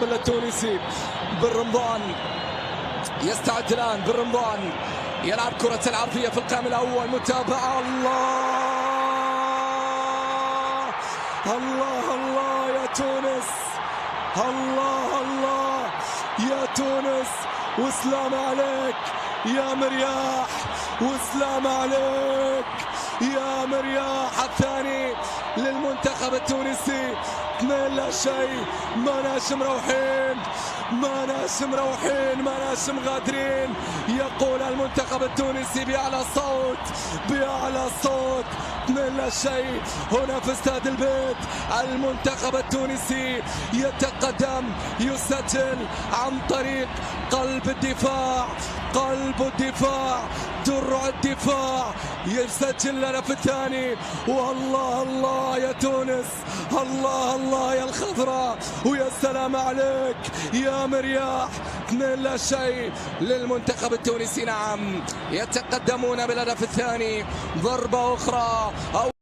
التونسي بن رمضان يستعد الآن. بن رمضان يلعب كرة العرضية في القائم الأول، متابعة. الله الله يا تونس، الله يا تونس، وسلام عليك يا مرياح، وسلام عليك يا مرياح. الثاني للمنتخب التونسي، 2-0. ماناش مروحين، ماناش مروحين، ماناش مغادرين. يقول المنتخب التونسي بأعلى صوت، بأعلى صوت 2-0 هنا في استاد البيت. المنتخب التونسي يتقدم، يسجل عن طريق قلب الدفاع، قلب الدفاع، درع الدفاع، يسجل لنا في الثاني. والله الله يا تونس، الله الله يا الخضراء، ويا السلام عليك يا مرياح. 2-0 للمنتخب التونسي. نعم، يتقدمون بالهدف الثاني. ضربة أخرى.